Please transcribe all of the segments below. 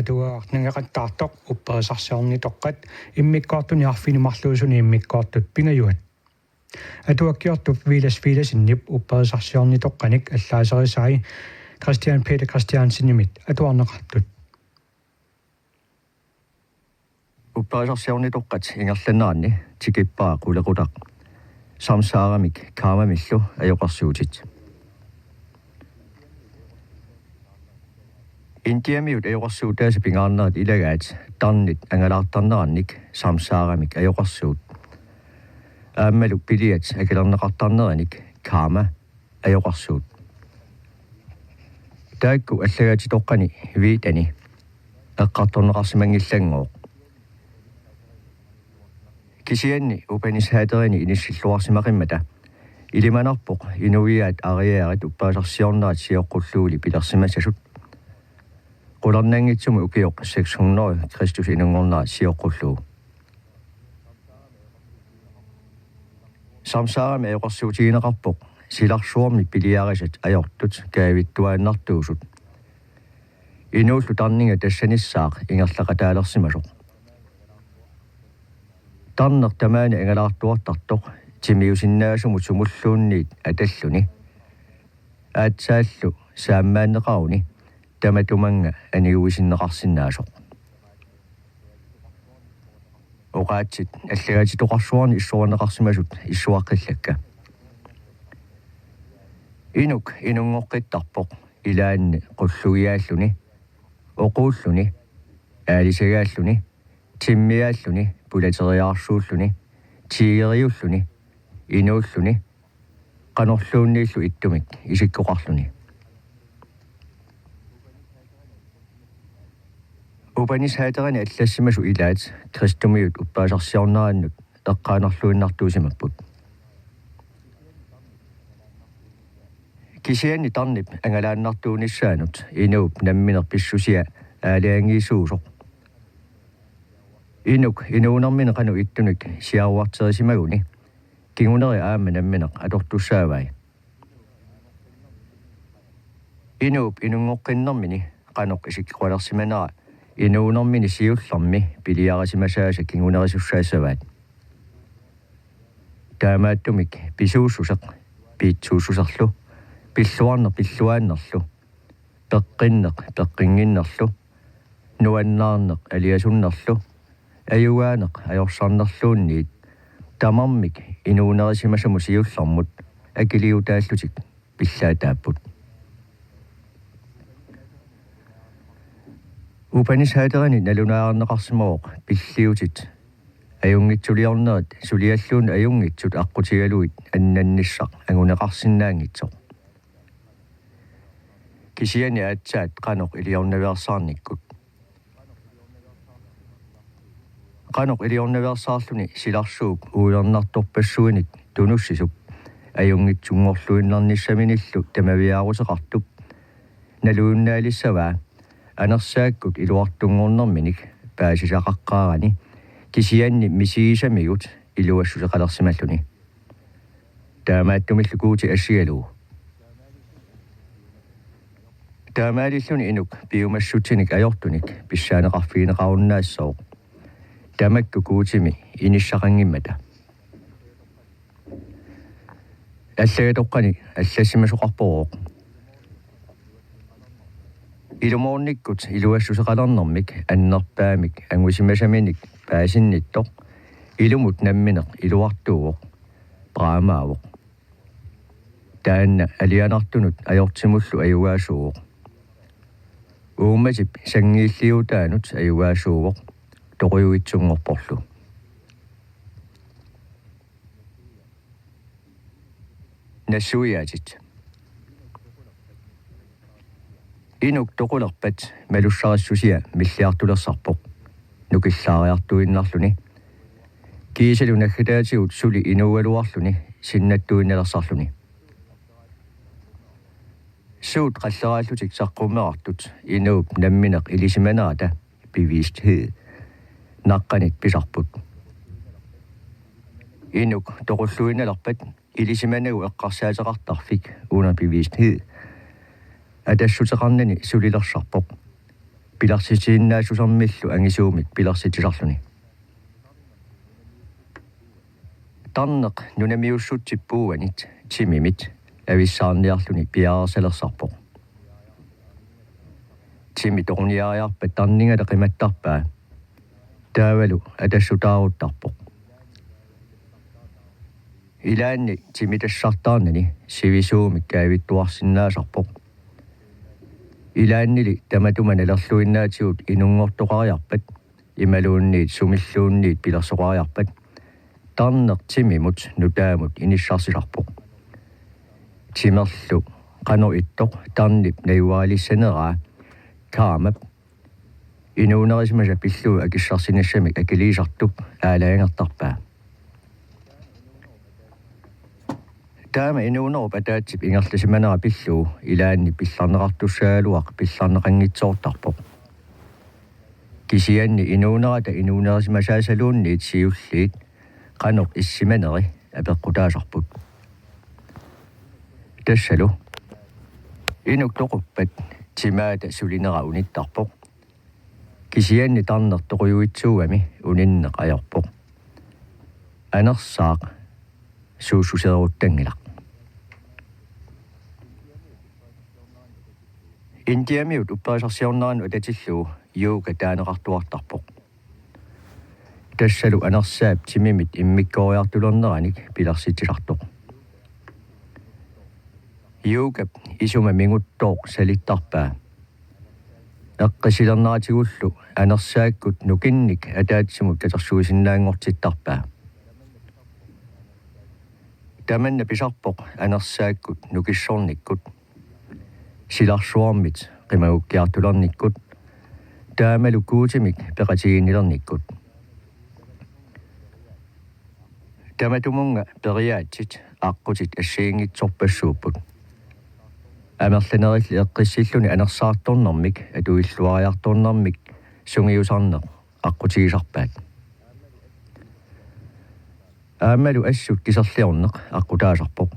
атуаартнагақаттаартоқ упперисарсиорнитоққат иммиккоортуни арфинумарлуусуни иммиккоортут пингаюат атуаккиортуп виласиннип упперисарсиорнитоққаник аллаасерисаи Christian Peter Christiansenimit атуарнеқартут упперисарсиорнитоққат ингерланнаанни тикиппаа қулеқутақ самсаарамик каамамиллу ajоқарсуутит Indiamiut ajоқарсуутааса пингаарнерат илагаат тарнит ангалаартарнеранник самсаарамик ajоқарсуут ааммалук пилиат акалернеқартарнераник каама ajоқарсуут таакку аллагаатитоққани виитани эққарторнеқарсимангиллангоо кисианни упанисхаатерини иниссиллуарсимақиммата илиманарпоқ инуиаат ариаарит уппаасарсиорнаат сиоққуллуули пилерсимасасут qulornaangitsumi ukiyoq 600 Kristus inungornaa siоққуллуу самсаарами ajоқарсуутигинеқарпоқ силарсуорми пилиарисат ajortut kaavittuaannartuusut инууллу тарнинга тассаниссаақ ингерлақатаалерсимасоқ тарнер тамаани ангалаартуартартоқ тимиусиннаасумут сумуллуунниит аталлуни аатсааллу сааммааннеқаруни таматуманга анигуисиннеқарсинаасоқ оqaatsit аллагаатитоқарсуарни иссуарнеқарсимасут иссуаққиллакка инук инунгоққиттарпоқ илаанни қуллугиааллуни оқууллуни аалисагааллуни тиммиааллуни пулатериаарсууллуни тигериуллуни инууллуни qanorluunniillu ittumik isikkoqarluni upanishaterani allassimasu ilaat kristumiut uppaasarsiorneraannut eqqaanerluinnartuusimapпут кисианни тарнип ангалааннартуунissaanut инууп намминер писсусиа аалиангиисуусоқ инук инуунэрмина кану иттуник сиаруартерисимагуни кигунери аама намминеқ атортуссаавай инууп инунгоққиннэрмини каноқ исиккуалерсиманера инуунэрмини сиуллэрми пилиарисимасааса кигунерисуссаассаваат таамааттумик писууссусеқ пиитсууссусерлу пиллуарнер пиллуааннерлу пеққиннеқ пеққингиннерлу нуаннаарнеқ алиасуннерлу аюгаанеқ ajorсарнерлуунниит тамармик инуунерисимасаму сиуллэрмут акилиутааллутик пиллаатааппут упанисхаатерани налунаарнеқарсимавоқ пиллиутит аюнгитсулиорнерат сулиаллуун аюнгитсут аққутигалуит аннанниссақ агунеқарсинаангитсоқ кисиани аатсаат қаноқ илиорнавиарсаарниккут qanoq iliornaviarsaarluni silarsuuk uuyernartorpassuinik tunussisup ajungitsunngorluinnernissaminillu tamaviaaruseqartup naluunnaalissavaa anersaakkut iluartungornerminik paasisaqaqqaarani kisianni misiisamigut iluassuseqalersimalluni taamaattumillukuuti assigaluu taamaalilluni inuk piumassutinik ajortunik pissaaneqarfiineqarunnaassooq таmakku kuutimi inissaqangimmata аллагатоққани аллассимасоқарпорооқ илумоорниккут илуассусеқалернэрмик аннерпаамик ангусимасаминик паасинниттоқ илумут намминеқ илуартуувоқ праамаавоқ таанна алианартунут ajortimullu аюгаасуувоқ уумматип сангииллиутаанут аюгаасуувоқ тоқуйуитсунгорпорлу нассуиаатит инук тоқулерпат малуссарассусиа миллиартулерсарпоқ нукиллаариартуиннарлуни киисалу наггатаатигут сули инуалуарлуни синнаттуинналерсарлуни суут қаллерааллутик саққуммеартут инууп намминеқ илисиманаата bevidsthed naqqanit pisarput inuk toqulluinalerpat ilisimanagu eqqarsaateqartarfik una bevidsthed атассутеқарнани сулилерсарпоқ pilarsitiinnaasusermillu angisuumik pilarsitiserluni tarneq nunamiussutippuuanit timimit avissaarniarluni piaarasalersarpoq timi torniariarpat tarningala qimattarpaa taavalu atassutaaruttarpoq ilaanni timitassartaarnani sivisuumik kaavittuarsinnaasarpoq ilaannili tamatumanelerluinnaatigut inungortoqariarpat imaluunniit sumilluunniit pilersoqariarpat tarneq timimut nutaamut inissarsilarpoq timerlu qanu ittoq tarnip nayuaalissaneraa kaamap inuunerismasa pilluu akissarsinassamik akiliisartup aalaangertarpaa taama inuunerup ataatsip ingerlasimanera pilluu ilaanni pillarneqartussaaluaq pillarneqanngitsoortarpoq kisianni inuunerata inuunerismasaasaluunniit siulliit qanuq issimaneri apeqqutaasarput tassalu inuk toquppat timaata sulinera unittarpoq kisianni tarneq toquyuitsuugami uninneq ajorpoq anersaaq suussuseruuttangilaq indiamiut uppaasarsiorneranu atatilluu yuuka taaneqartuartarpoq tassalu anersaap timimit immikkoriartulernerani pilarsitilartoq yuukap isuma minguttoq salittarpaa eqqisilerneratигуллу anersaakkut nukinnik ataatsimut katersuusinnaangortittarpaa tamanna pisarpoq anersaakkut nukissornikkut silarsuarmit qimagukkiartulernikkut taamalu kuutimik peqatigiinnilernikkut tamatumunga periaatsit aqqutit assiingitsorpassuupput amerlanerilli eqqissilluni anersaartornermik atuilluariartornermik sungiusarneq aqqutigisarpaat aamalu assut kiserliorneq aqqutaasarpoq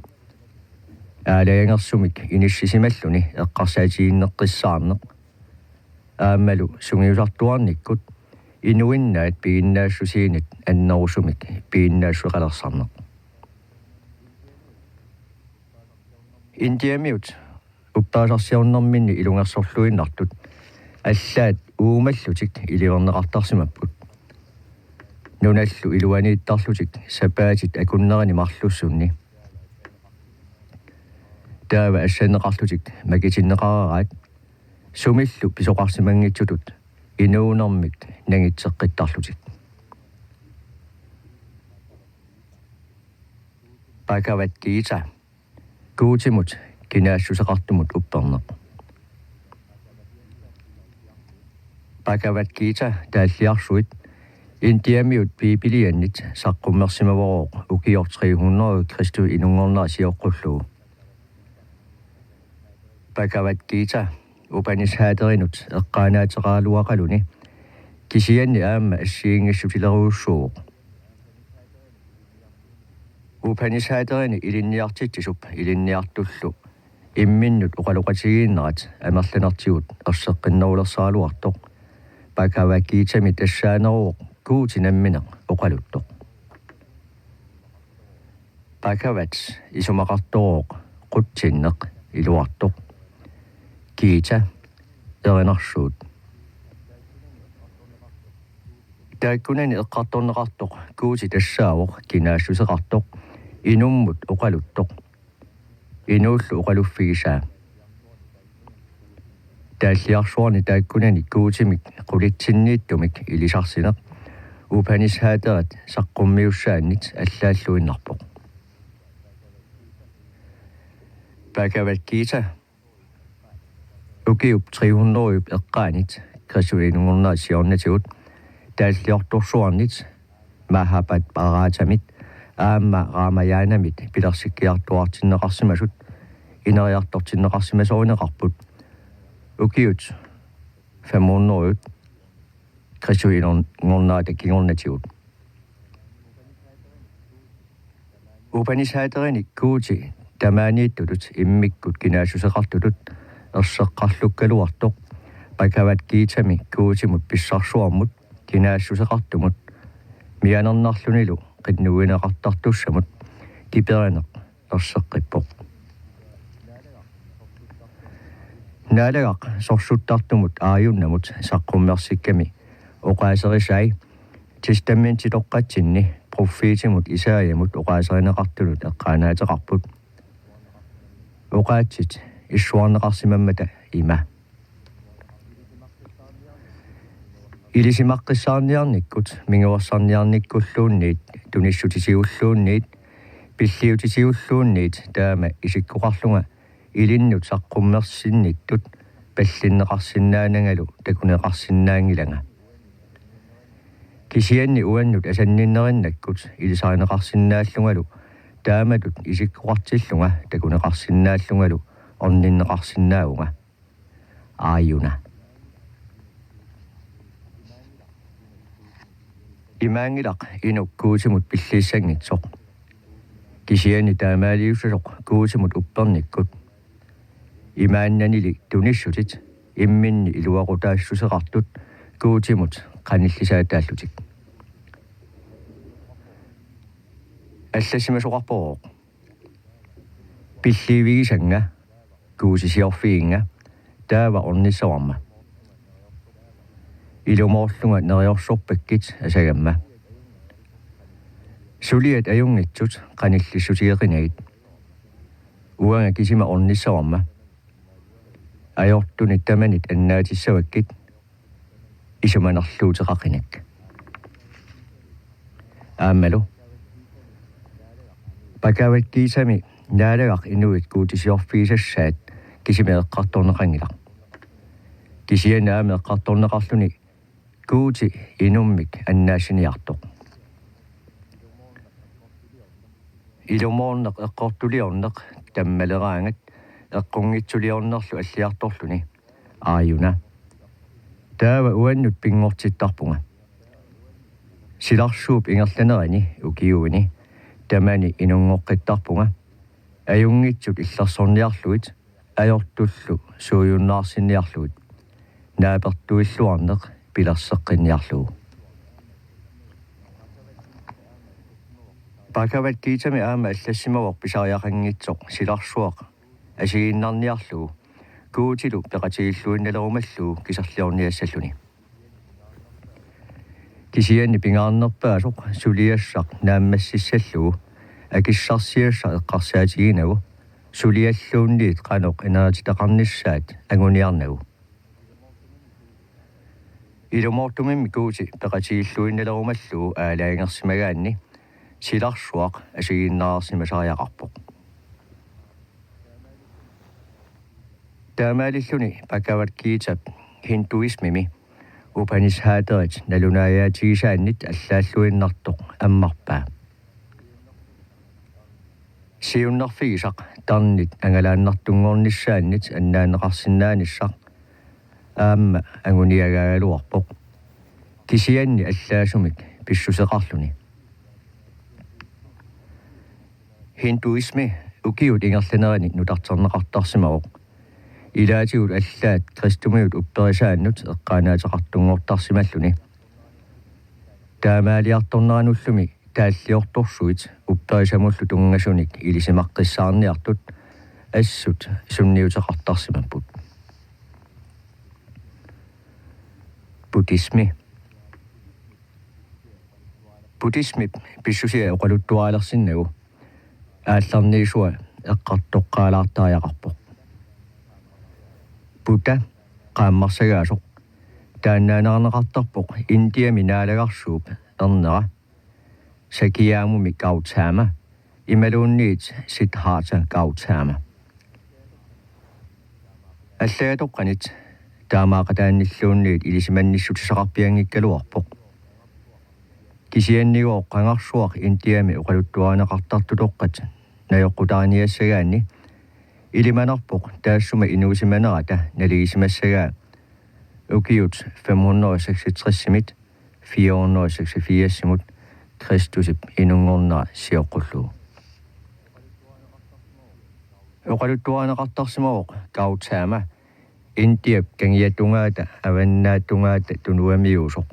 aalayangersumik inissisimalluni eqqarsaatiginneqqissaarneq aamalu sungiusartuarnikkut inuinnaat piinnaassusiinit annerusumik piinnaassuqalersarneq indiamiut uppaasarsiornerminni ilungersorluinnartut аллаат уумаллутик иливернеқартарсимаппут нуналлу илуанииттарлутик сапаатит акуннерани марлуссунни таава ассанеқарлутик макитиннеқарараат сумиллу писоқарсимангитсутут инуунэрмик нагитсеққиттарлутик Bhagavad Gita kuutimut kinaassусеқартумут уппернеқ Bhagavad Gita тааллиарсуит индиамиут библианнит саққуммерсимавароо укиор 300 Кристу инунгорнаа сиоққуллуу Bhagavad Gita Upanishaderinut эққаанаатеқаалуақалуни кисианни аама ассиингиссутилеруussууоқ Upanishaderини илинниартитсуп илинниартуллу имминнут оқалоқатигииннерат амерланартигут ерсеққиннерулерсаалуартоқ Bhagavad Gita-ми тассаанеруоқ куутинамминеқ оқалуттоқ Bhagavad исумақартороқ қутсиннеқ илуартоқ Gita еринарсуут тааккунани эққарторнеқартоқ куути тассаавоқ кинаассусеқартоқ инуммут оқалуттоқ инууллу оқалуффигисаа тааллиарсуарни тааккунани куутимик қулитсиннииттумик илисарсинеқ Upanishaderet саққуммиуссааннит аллааллуиннарпоқ Bhagavad Gita укиуп 300 эққаанит крисуинунгорнаа сиорнатигут тааллиорторсуарнит Mahabhat Bharatamit аама Raamayanamit пилерсиккиартуартиннеқарсимасут инериарторсиннеқарсимасооринеқарпут укиут 500 крисуинунгорнаата кигорнатигут Upanishadерини куути тамаанииттулут иммиккут кинаассусеқартулут ерсеққарлуккалуартоқ pakavat kiitami kuusimut pissarsuarmut kinaassuseqartumut mianernerlunilu qinnuineqartartussamut kiperineq erseqqippoq naalagaq sorsuttartumut aayunnamut saqqummersikkami oqaaserisai tistamminti toqqatsinni proffiitimut isaayamut oqaaserineqartulut eqqaanaateqarput oqaatsit issuarneqarsimammata ima ilisimaqqissaarniarnikkut minguassarniarnikkulluunniit tunissutisiulluunniit pilliutisiulluunniit taama isikkoqarlunga ilinnut saqqummersinnittut pallinneqarsinnaanangalu takuneqarsinnaangilanga kisianni uannut asanninnerinnakkut ilisaaneqarsinnaallungalu taamatut isikkoqartillunga takuneqarsinnaallungalu orninneqarsinnaavunga aayuna imaangilaq inuk kuusimut pilliissangitsoq kisiani taamaaliussasoq kuusimut uppernikkut imaannanili tunissutit imminni iluaqutaassuseqartut kuutimut qanillisaataallutik аллассимасоқарпороо пиллиивигисанга куусисиорфиинга таава орниссаварма илумоорлунга нериорсорпаккит асагамма сулиат аюнгитсут каниллиссутиеқинагит уанга кисима орниссаварма аёртуни таманит аннаатиссаваккит исуманерлуутеқақинак аамалу пакаваттиисами наалагақ инуит куутисиорфиисассаат кисимеэққарторнеқангилақ кисианаамеэққарторнеқарлуни куути инуммик аннаасиниартоқ илумоорнеқ эққортулиорнеқ таммалераангат эққунгитсулиорнерлу аллиарторлуни ааюна таава уаннут пингортиттарпунга силарсууп ингерланерани укиуини тамани инунгоққиттарпунга аюнгитсут иллерсорниарлуит аёртуллу суйуннаарсинниарлуит наапертуиллуарнеқ пилерсеққинниарлугу пакаваттиитами аама аллассимавоқ писариақангитсоқ силарсуақ асигииннарниарлугу куутилу пеқатигиллуинналерумаллугу кисерлиорниассаллуни кисианни пингаарнерпаасоқ сулиассақ нааммассиссаллугу акиссарсиасса эққарсаатигинагу сулиаллуунниит қаноқ инератитақарниссаат агуниарнагу илумоортумимми куути пеқатигиллуинналерумаллугу аалаангерсимагаанни силарсуақ асигииннаарсимасариақарпоқ таамаалиллуни пакаваткиитап хиндуисмими упанисхаатерит налунааяатигисааннит аллааллуиннартоқ аммарпаа сиуннарфигисақ тарнит ангалааннартунгорниссааннит аннаанеқарсинааниссақ аама агуниагаагалуарпоқ кисианни аллаасумик писсусеқарлуни хиндуисми укиут ингерланерани нутартернеқартарсимавоқ илаатигут аллаат кристумиут упперисааннут эққаанаатеқартунгортарсималлуни таамаалиарторнерануллуми тааллиорторсуит упперисамуллу тунгасуник илисимаққиссаарниартут ассут сунниутеқартарсимаппут буддисми писсусиа оқалуттуаалерсиннагу аалларниисуа эққартоққаалаартариақарпоқ Buddha qaammarsagaasuq taannaanernaqartarpoq Indiami naalagarsuup ernera Sakyamuni Gautama imaluunniit Siddhartha Gautama аллагатоққанит таамаақатаанниллуунниит илисиманниссутисақарпиангиккалуарпоқ кисианнигоо қангарсуақ Indiami оқалуттуаанеқартартутоққат наёққутааниассагаанни илиманарпоқ таассума инуусиманерата налигисимассагаа укиут 566-симит 464-симут Kristusip инунгорнера сиоққуллугу оқалуттуаанеқартарсимавоқ Gautama Intiap kangiatungaata avannaattungaata tunuamiusoq.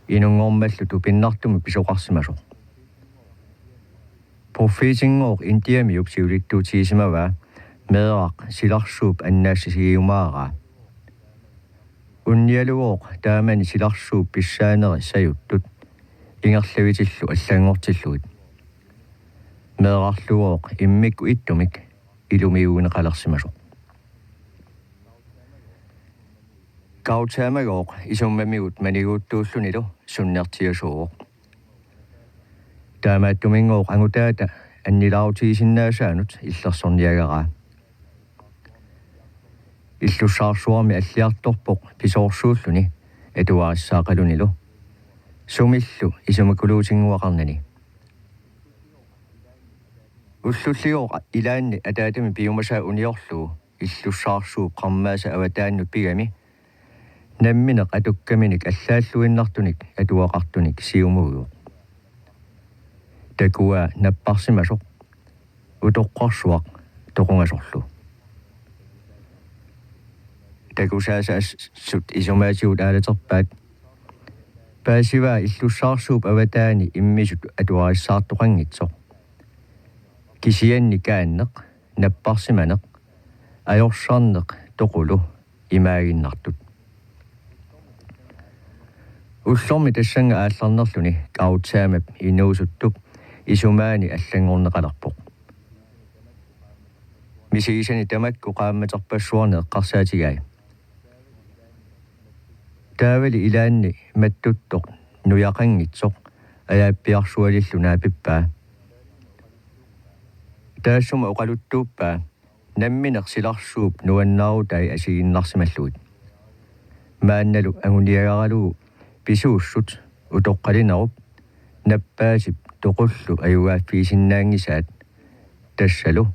Inungormallu tupinnartumi pisoqarsimasoq. Profeesingoq intiamiup siulittuutiisimava meeraq silarsuup annaassisigiumaaraa. Unnialuoq taamani silarsuup pissaaneri sajuttut ingerlavitillu allangortilluit. Meerarluoq immikku ittumik ilumiuuneqalersimasoq. Kautaamagoq isummamiut maniguuttuullunilu sunnertiasuoq. Taamaattumingoq angutaata annilautiisinnaasaanut illersorniagaraa. Illussaarsuarmi alliartorpoq pisoorsuulluni atuarissaaqalunilu. Sumillu isumikuluutinguaqarnani. Ullulligoq ilaanni ataatami piumasaa uniorluu illussaarsuup qarmaasa avataannut pigami nammineq atukkaminik allaalluinnartunik atuaqartunik siumuuguq. Takua napparsimasoq utoqqarsuaq toqungasorlu. Takusaasa assut isumaatigut aalaterpaat paasiva illussaarsuup avataani immisut atuarissaartoqangitsoq. Kisianni kaanneq napparsimaneq ajorsaarneq toqulu imaaginnartut. Ullormi tassanga aallarnerluni kautaamap inuusuttup isumaani allangorneqalerpoq. Misiisani tamakku qaammaterpassuarne eqqarsaatigai. Taavali ilaanni mattuttoq nuyaqangitsoq ajaappiarsualillu naapippaa. Taassuma uqaluttuuppaa nammineq silarsuup nuannaarutai asiginnarsimalluit. Maannalu anguniagaralugu pisuussut utoqqalinarup nappaasip toqullu ajugaaffiisinnaangisaat tassalu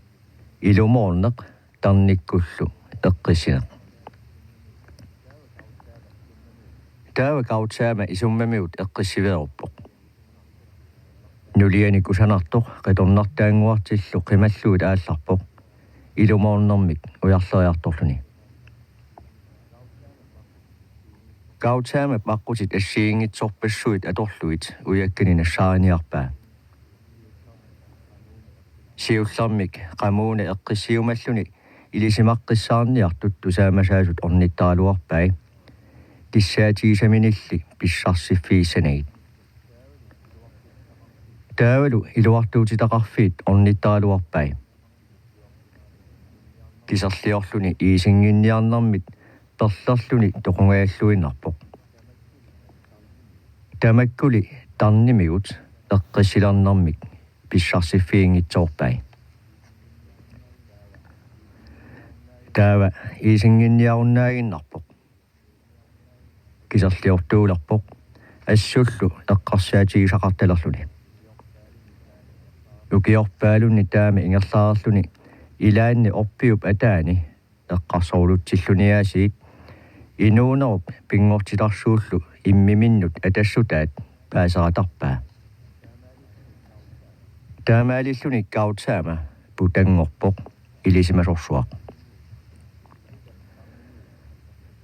ilumorneq tarnikkullu eqqisineq. Taava kautaama isummamiut eqqissiveeruppoq. Nuliani kusanartoq qatornartaanguartillu qimalluut aallarpoq ilumornermik ujarleriartorluni. Kautaama paqqutit assiingitsorpassuit atorluit ujakkani nassaariniarpaa. Siullarmik qamuuna eqqissiumalluni ilisimaqqissaarniartut tusaamasaasut ornittaaluarpai. Tissaatiisaminilli pissarsifiissanait. Taavalu iluartuutitaqarfiit ornittaaluarpai. Kisarliorluni iisinginniarnarmit perlerluni toqungajalluinnarpoq. Tamakkuli tarnimigut eqqisilarnarmik pissarsifiingitsoorpai. Taava iisinginniarunnaaginnarpoq. Kisarliortuulerpoq assullu eqqarsaatigisaqartalerluni. Ukiorpaalunni taami ingerlaarluni ilaanni orpiup ataani eqqarsoorlutsilluniaasiit inuunerup pingortilarsuullu immiminnut atassutaat paaseratarpaa. Taamaalilluni kautaama putangorpoq ilisimasorsuaq.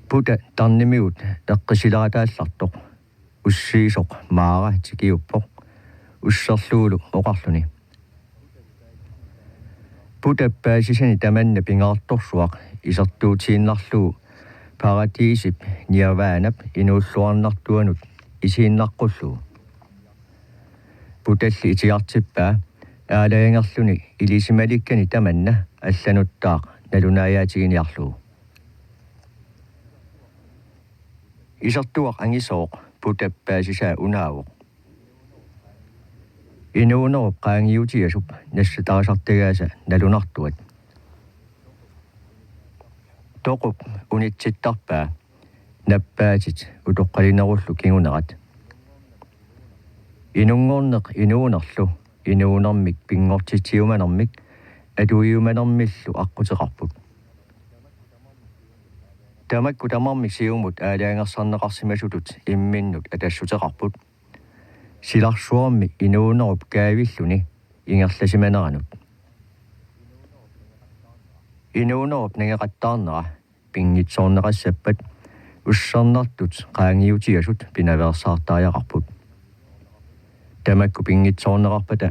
Puta tarnimiut eqqisilarataallartoq ussiisoq maara tikiuppoq usserluulu oqarluni. Puta paasisani tamanna pingaartorsuaq isertuutiinnarluu paratiisip nirvaanap inuulluarnartuanut isiinnaqqullu. Putalli itiartippaa aalayangerluni ilisimalikkani tamanna allanuttaaq nalunaayaatigiниarluu. Isertuaq angisooq putappaasisaa unaavuq. Inuunerup qaangiutiasup nassataasartagaasa nalunartuat. Toqup unitsittarpaa nappaatit utoqqalinerullu kingunerat. Inungorneq inuunerlu inuunermik pingortitiumanermik atuiumanermillu aquteqarput. Tamakku tamarmik siumut aalaangersarneqarsimasutut imminnut atassuteqarput. Silarsuarmi inuunerup kaavilluni ingerlasimaneranut. Inuunerup nangeqattaarnera пингитсоорнеқассаппат уссарнартут qaangiutigasut pinaversaartaajaqarput tamakku pingitsoorneqarpata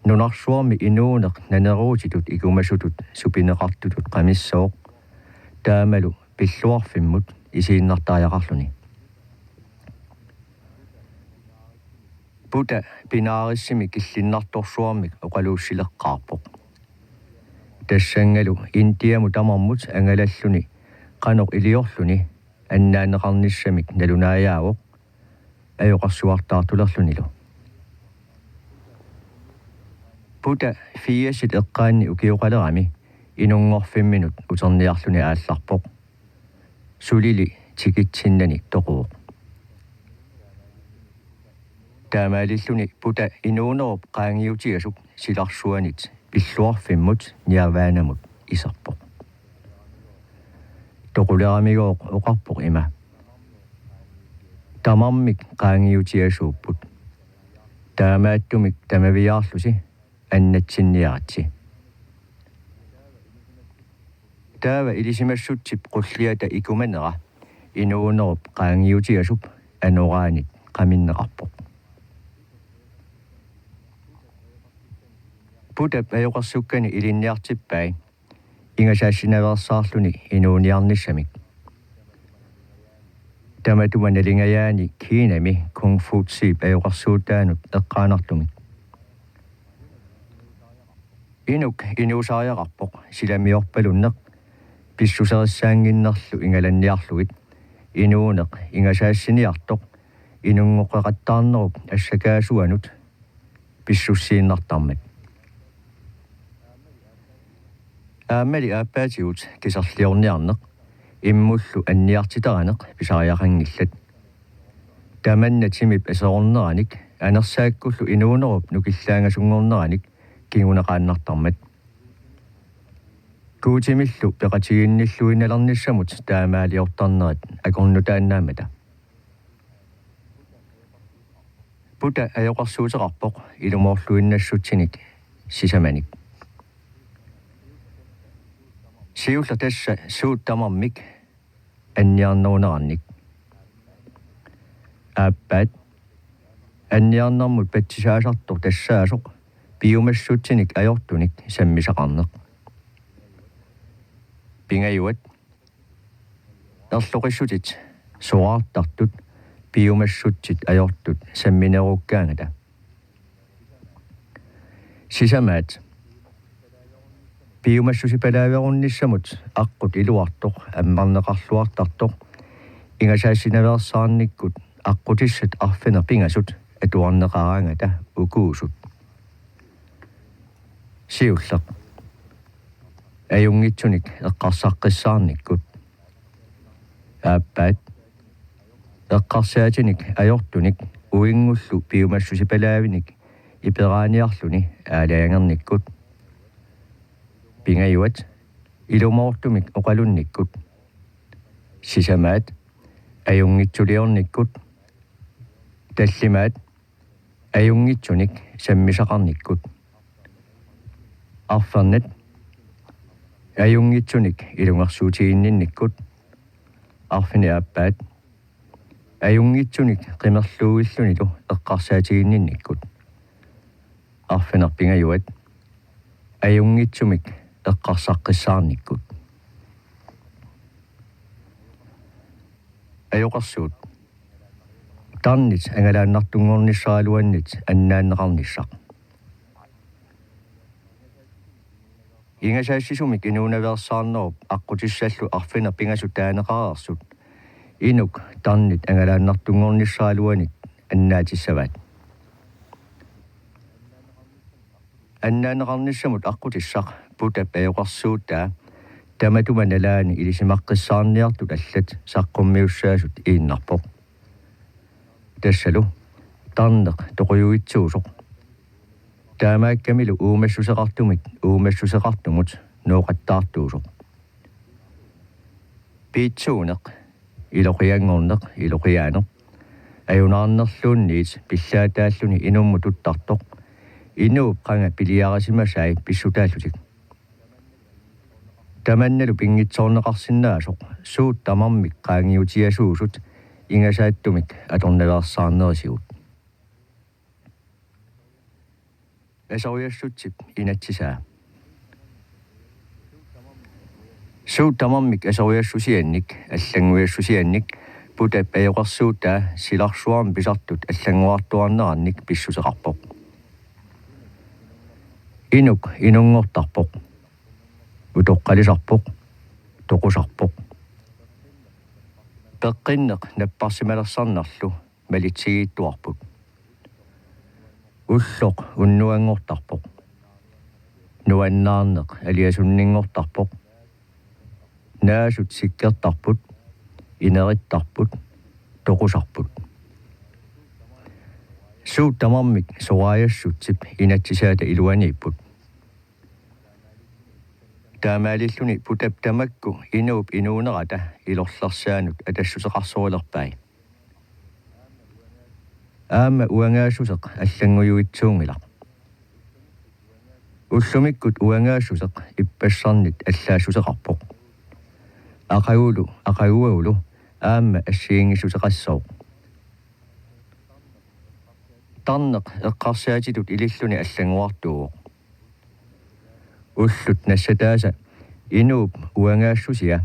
nunarsuarmi inuuneq naneruutitut ikumasutut supineqartutut qamissooq taamalu pilluarfimmut isiinnartaajaqarluni puta pinaarissimi killinnartorsuarmik oqaluussileqqaarpoq tassangalu intiamu tamarmut angalalluni qanoq iliorluni annaaneqarnissamik nalunaajaavoq ajoqarsuartaartulerlunilu puta fiasit eqqaanni ukioqalerami inunngorfimminut uterniarluni aallarpoq sulili tikitsinani toquuq taamaalilluni puta inuunerup qaangiutigasuk silarsuanit pilluarfimmut niavaanamut isarpoq toquleramigoq oqarpoq ima tamarmik qaangiutiasuupput taamaattumik tamaviaarlusi annatsinniaratsi taava ilisimassutsip qulliata ikumanera inuunerup qaangiutiasup anoraanit qaminneqarpoq puta ajoqarsukkani ilinniartippai ingasaassinaversaarluni inuuniarnissamik tamatumannalingayaani kiinami kung fu siip ajoqarsuutaanut eqqaanartumik inuk inuusaajaqarpoq silamiorpalunneq pissuserissaanginnerlu ingalanniarlugit inuuneq ingasaassiniartoq inungoqeqattaarnerup assakaasuanut pissussiinnartarmat aamali aappaatigut kisarliorniarneq immullu anniartitaraneq pisariaqangillat tamannatimip aseorneranik anersaakkullu inuunerup nukillaangasungorneranik kinguneqaannartarmat kuutimillu peqatiginnilluinalernissamut taamaaliortarnerat akornutaannaamata puta ajoqarsuuteqarpoq ilumorluinnassuttinik sisamanik siulla tassa suuttamarmik anniarnerunerarnik aappaat anniarnermut patsisaasartor tassaasoq piumassuttinik ajortunik sammisaqarneq pingajuat erloqissutit soraartartut piumassuttit ajortut samminerukkaangata sisamaat piumassusipalaaverunnissamut aqqut iluartoq ammarneqarluartartoq ingasaassinaversaarnikkut aqqutissat arfiner pingasut atuarneqaraangata ukuusut siulleq ajungitsunik eqqarsaqqissaarnikkut aappaat eqqarsaatinik ajortunik uingullu piumassusipalaavinik iperaaniarluni aalaangernikkut pingajuat ilumortumik oqalunnikkut sisamaat ajungitsuliornikkut tallimaat ajungitsunik sammisaqarnikkut arfernat ajungitsunik ilungarsuutiginninnikkut arfini aappaat ajungitsunik qimerluuillunilu eqqarsaatiginninnikkut arfinerpingajuat ajungitsumik eqqarsaqqissaarnikkut ajoqarsuut tarnit angalaannartungornissaaluannit annaanneqarnissaq ingasaassisumik inuunaversaarnerup aqqutисsallu arfiner pingasut taaneqararsut inuk tarnit angalaannartungornissaaluanit annaatissavat annaaneqarnissamut aqqutissaq puta ajoqarsuuttaa tamatumanalaani ilisimaqqissaarniartut allat saqqummiussaasut iinnarpoq tassalu tarneq toquyuitsuusoq taamaakkamilu uumassuseqartumut nooqattaartuusoq piitsuuneq iloqiangorneq iloqiaaneq ajunaarnerluunniit pillaataalluni inummututtartoq inuup qanga piliarasimasai pissutaallutik Tamannelu pingitsoorneqarsinnaasoq suut tamarmik qaangiutiasuusut ingasaattumik atornalaarsaarnerisigut. Asoriassutsip inatsisaa. Suut tamarmik asoriassusiannik allanguiassusiannik putap ajoqarsuutaa silarsuarm pisartut allanguartuarnerannik pissuseqarpoq. Inuk inungortarpoq. Utoqqalisarpoq toqusarpoq. Peqqinneq napparsimalassarnarlu malitsigiittuarput. Ulloq unnuangortarpoq. Nuannaarneq aliasunningortarpoq. Naasut sikkertarput inerittarput toqusarput. Suut tamarmik soraajassutsip inatsisaata iluaniipput. Taamaalilluni putap tamakku inuup inuunerata ilorlarsaanut atassuseqarsorulerpai. Aama uangaasuseq allangujuitsuungilaq. Ullumikkut uangaasuseq ippassarnit allaasusseqarpoq. Aqaguulu aama assiingisuseqassooq. Tarneq eqqarsaatitut ililluni allanguartuuq. Ullut nassataasa inuup uangaassusia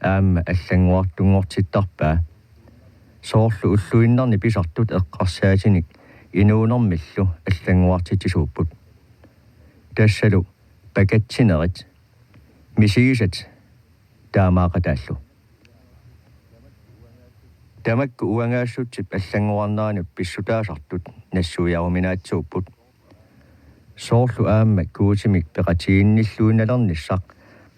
aama allanguartungortittarpaa. Soorlu ulluinnarni pisartut eqqarsaatinik inuunermillu allanguartitisuupput. Tassalu pakatsinerit misigisat taamaaqataallu. Tamakku uangaassutsip allanguarnaanut pissutaasartut nassuujaaruminaatsuupput. Soorlu aama kuutimik peqatiinnilluunalernissaq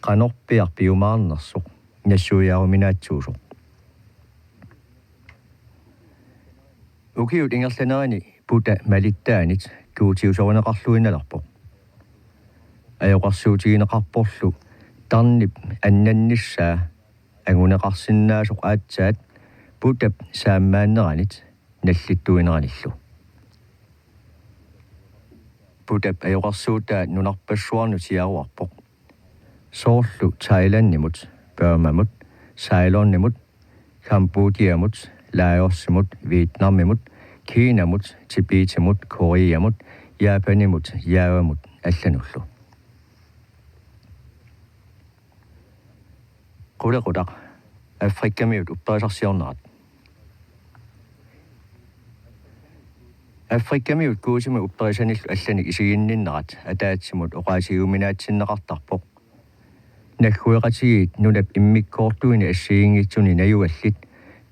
qanorpiarpiumaarnersoq nassuujaaruminaatsuusoq. Ukiut ingerlanerani puta malittaanit kuutiusoruneqarluinnalarpoq. Ajoqarsuutigineqarporlu tarnip annannissaa anguneqarsinnaasoq aatsaat putap saammaanneranit nallittuineranillu. Putap ajoqarsuutaa nunarpassuarnu siaruarpoq. Soorlu Thailandnimut, Burmamut, Ceylonnimut, Kambodjamut, Laossimut, Vietnamimut, Kiinamut, Tibetimut, Koreamut, Japanimut, Javamut allanullu. Qulequtaq Afrikkamiut uppaasarsiornerat. Afrikkamiut kuutimu uppaarisanillu allanik isiginninnerat ataatsimut oqaasiguminaatsinneqartarpoq. Naggueqatigiit nunap immikkoortuini assiingitsuni najuallit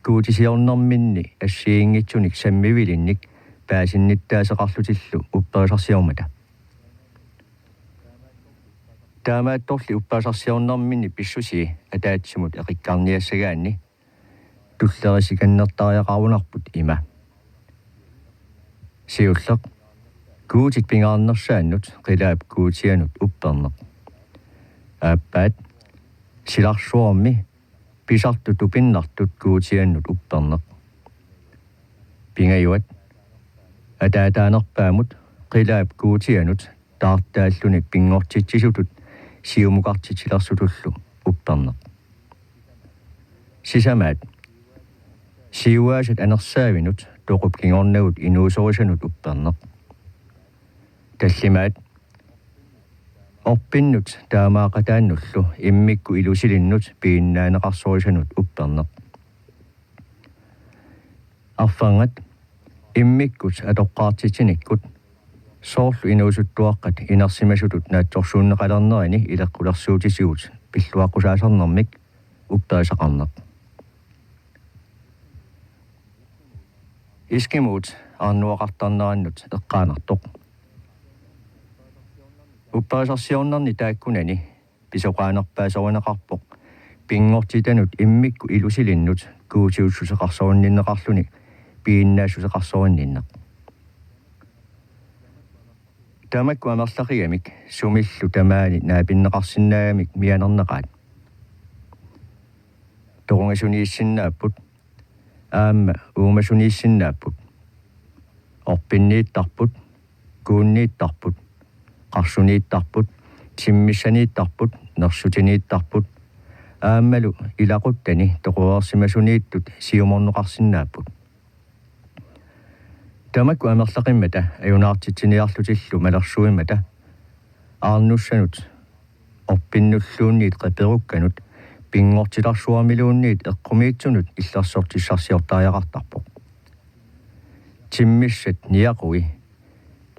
kuutisiornerminni assiingitsunik sammivilinnik paasinnittaaseqarlutillu uppaasarsiormata. Taamaattorli uppaasarsiornerminni pissusi ataatsimut eqikkarniassagaanni tullerisikannertariaqarunarput ima. Siulleq kuutit pingaarnersaannut qilaap kuutianut upperneq. Aappaat silarsuormi pisartu tupinnartut kuutiannut upperneq. Pingajuat ataataanerpaamut qilaap kuutianut taartaalluni pingortitsisutut siumuqartitilersutullu upperneq. Sisamaat siuaasat anersaavinut toqup kingornagut inuusorisanut upperneq. Tallimaat orpinnut taamaaqataannullu immikku ilusilinnut piinnaaneqarsorisanut upperneq. Arfangat immikkut atoqqaartitinikut soorlu inuusuttuaqqat inersimasutut naatsorsuunneqalernerini ileqqulersuutisigut pilluaqqusaasarnermik uppaasaqarneq. Iskimut arnuaqartarnerannut eqqaanartoq. Uppaasarsiornerni taakkunani pisoqaanerpaasoruneqarpoq pingortitanut immikku ilusilinnut kuutiussuseqarsorunninneqarluni piinnaassuseqarsorunninneq. Tamakku amerlaqigamik sumillu tamaani naapinneqarsinnaagamik mianerneqaat. Toqungasuniissinnaaput aamma uumasuniissinnaaput. Orpinniittarput, kuunniittarput, qarsuniittarput, тиммиссанииттарпут нерсутинииттарпут ааммалу илақуттани тоқуарсимасунииттут сиуморнеқарсинааппут тамакку амерлақиммата аюнаартитсиниарлутиллу малерсуимата аарнуссанут орпиннуллуунниит қаперукканут пингортиларсуармилуунниит эққумиитсунут иллерсортиссарсиортааяқартарпоқ тиммиссат ниақуи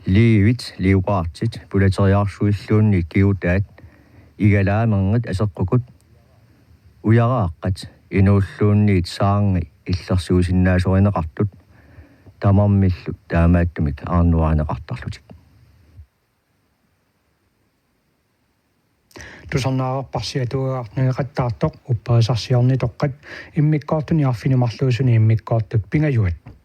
ливит ливаартит пулатериарсуиллуунниит киутаат игалаамангат асеққукут уярааққат инууллуунниит саанги иллерсуусиннаасоринеқартут тамармиллу таамааттумик аарнуаанеқартарлутик тусарнаарпарсиатуаартнеқаттаартоқ уппаасарсиорнитоққат иммиккаартуниарфинумарлуусуни иммиккаартут пингаюат